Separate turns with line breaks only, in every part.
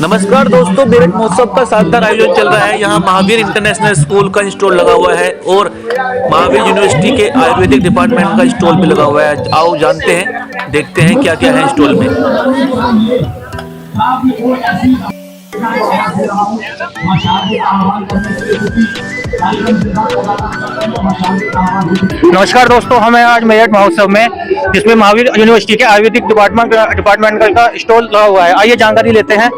नमस्कार दोस्तों, मेरठ महोत्सव का शानदार आयोजन चल रहा है। यहाँ महावीर इंटरनेशनल स्कूल का स्टॉल लगा हुआ है और महावीर यूनिवर्सिटी के आयुर्वेदिक डिपार्टमेंट का स्टॉल भी लगा हुआ है। आओ जानते हैं, देखते हैं क्या क्या है स्टॉल में।
नमस्कार दोस्तों, हमें आज मेरठ महोत्सव में जिसमें महावीर यूनिवर्सिटी के आयुर्वेदिक डिपार्टमेंट का स्टॉल लगा हुआ है। आइए जानकारी लेते हैं।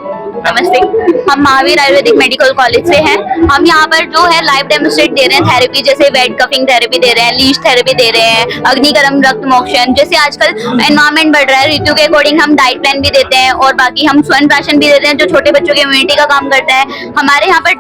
नमस्ते, हम महावीर आयुर्वेदिक मेडिकल कॉलेज से हैं। हम यहाँ पर जो है लाइव डेमोस्ट्रेट दे रहे हैं थेरेपी, जैसे वेट कफिंग थेरेपी दे रहे हैं, लीच थेरेपी दे रहे हैं, अग्निगर्म रक्त मोक्षण। जैसे आजकल एनवायरमेंट बढ़ रहा है, ऋतु के अकॉर्डिंग हम डाइट प्लान भी देते हैं और बाकी हम स्वर्ण प्राशन भी देते हैं जो छोटे बच्चों की इम्यूनिटी का काम करता है। हमारे यहाँ पर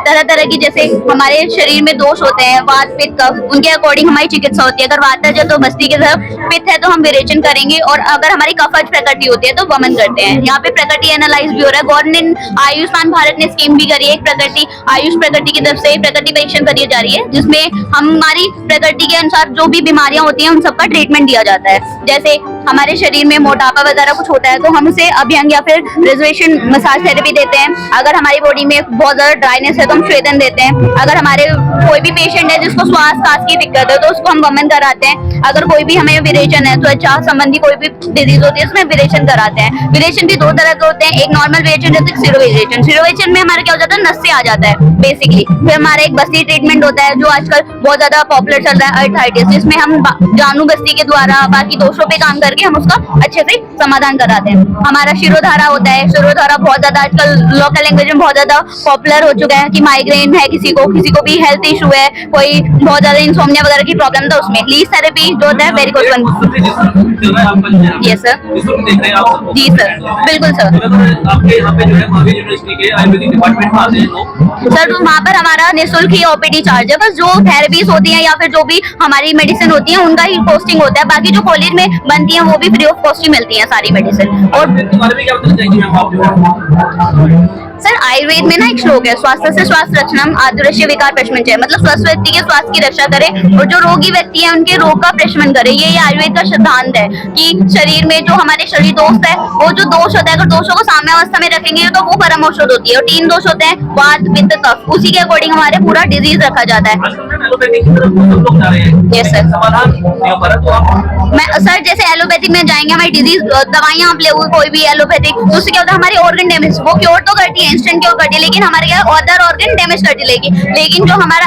तरह तरह की, जैसे हमारे शरीर में दोष होते हैं, वात पित्त कफ, उनके अकॉर्डिंग हमारी चिकित्सा होती है। अगर वात है तो बस्ती की तरफ, पित्त है तो हम विरेचन करेंगे, और अगर हमारी कफज प्रकृति होती है तो वमन करते हैं। यहाँ पे प्रकृति एनालाइज भी हो रहा है। गवर्नमेंट आयुष्मान भारत ने स्कीम भी करी है, एक प्रकृति आयुष प्रकृति की तरफ से प्रकृति परीक्षण करी जा रही है, जिसमें हमारी प्रकृति के अनुसार जो भी बीमारियां होती हैं उन सबका ट्रीटमेंट दिया जाता है। जैसे हमारे शरीर में मोटापा वगैरह कुछ होता है तो हम उसे अभ्यंग या फिर रिजर्वेशन मसाज थेरेपी देते हैं। अगर हमारी बॉडी में बहुत ज्यादा ड्राइनेस है तो हम स्वेदन देते हैं। अगर हमारे कोई भी पेशेंट है जिसको श्वास सांस की दिक्कत है तो उसको हम वमन कराते हैं। अगर कोई भी हमें विरेचन है, त्वचा संबंधी कोई भी डिजीज होती है उसमें विरेचन कराते हैं। विरेचन भी दो तरह के होते हैं, एक नॉर्मल विरेचन जैसे सिरोविरेचन। सिरोविरेचन में हमारा क्या हो जाता है, नस से आ जाता है बेसिकली। फिर हमारा एक बस्ती ट्रीटमेंट होता है जो आजकल बहुत ज्यादा पॉपुलर चल रहा है, अर्थराइटिस, जिसमें हम जानू बस्ती के द्वारा बाकी दोषों पे काम करके हम उसका अच्छे से समाधान कराते हैं। हमारा शिरोधारा होता है। शिरोधारा बहुत ज्यादा आजकल लोकल लैंग्वेज में बहुत ज्यादा पॉपुलर हो चुका है कि माइग्रेन है किसी को भी हेल्थ इशू है, कोई बहुत ज्यादा इंसोम्निया वगैरह की प्रॉब्लम था, उसमें लीच थेरेपी जो होता है वेरिकोज यस सर, जी सर, बिल्कुल सर। सर वहाँ पर हमारा निःशुल्क ही ओपीडी चार्ज है। बस जो थेरेपीज होती हैं या फिर जो भी हमारी मेडिसिन होती है उनका ही कॉस्टिंग होता है। बाकी जो कॉलेज में बनती है वो भी फ्री ऑफ कॉस्ट ही मिलती है सारी मेडिसिन। और सर आयुर्वेद में ना एक श्लोक है, स्वास्थ्य से स्वास्थ्य रक्षणम आदुरस्य विकार प्रशमन, मतलब स्वस्थ व्यक्ति के स्वास्थ्य की रक्षा करे और जो रोगी व्यक्ति है उनके रोग का प्रशमन करे। ये आयुर्वेद का सिद्धांत है कि शरीर में जो हमारे शरीर दोष है, वो जो दोष होता है, अगर दोषों को साम्य अवस्था में रखेंगे तो वो परम औषध होती है। और 3 दोष होते हैं, वात पित्त कफ, उसी के अकॉर्डिंग हमारे पूरा डिजीज रखा जाता है। यस सर, मैं सर जैसे एलोपैथिक में जाएंगे, हमारी डिजीज दवाइयां आप लोगे कोई भी एलोपैथिक, तो उससे क्या होता है, हमारी ऑर्गन डैमेज वो क्योर तो करती है, इंस्टेंट क्योर करती है, लेकिन हमारे क्या अदर ऑर्गन डैमेज करती है। लेकिन जो हमारा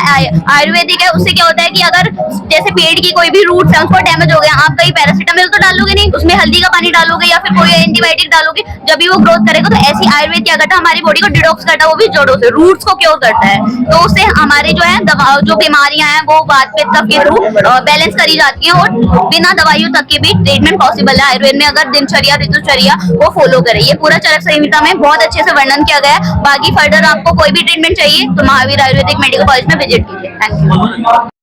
आयुर्वेदिक है उससे क्या होता है कि अगर जैसे पेड़ की कोई भी रूट्स है उसको डैमेज हो गया, आप कहीं पैरासिटामोल तो डालोगे नहीं, उसमें हल्दी का पानी डालोगे या फिर कोई एंटीबायोटिक डालोगे, जब भी वो ग्रोथ करेगा। तो ऐसी आयुर्वेद क्या करता है, हमारी बॉडी को डिटॉक्स करता है, वो भी जड़ों से, रूट्स को क्योर करता है। तो उससे हमारी जो है जो बीमारियां हैं वो वात पित्त कफ के थ्रू बैलेंस करी जाती है और बिना दवाइयों तक की भी ट्रीटमेंट पॉसिबल है आयुर्वेद में, अगर दिनचर्या ऋतुचर्या वो फॉलो करे। ये पूरा चरक संहिता में बहुत अच्छे से वर्णन किया गया है। बाकी फर्दर आपको कोई भी ट्रीटमेंट चाहिए तो महावीर आयुर्वेदिक मेडिकल कॉलेज में विजिट कीजिए। Thank you.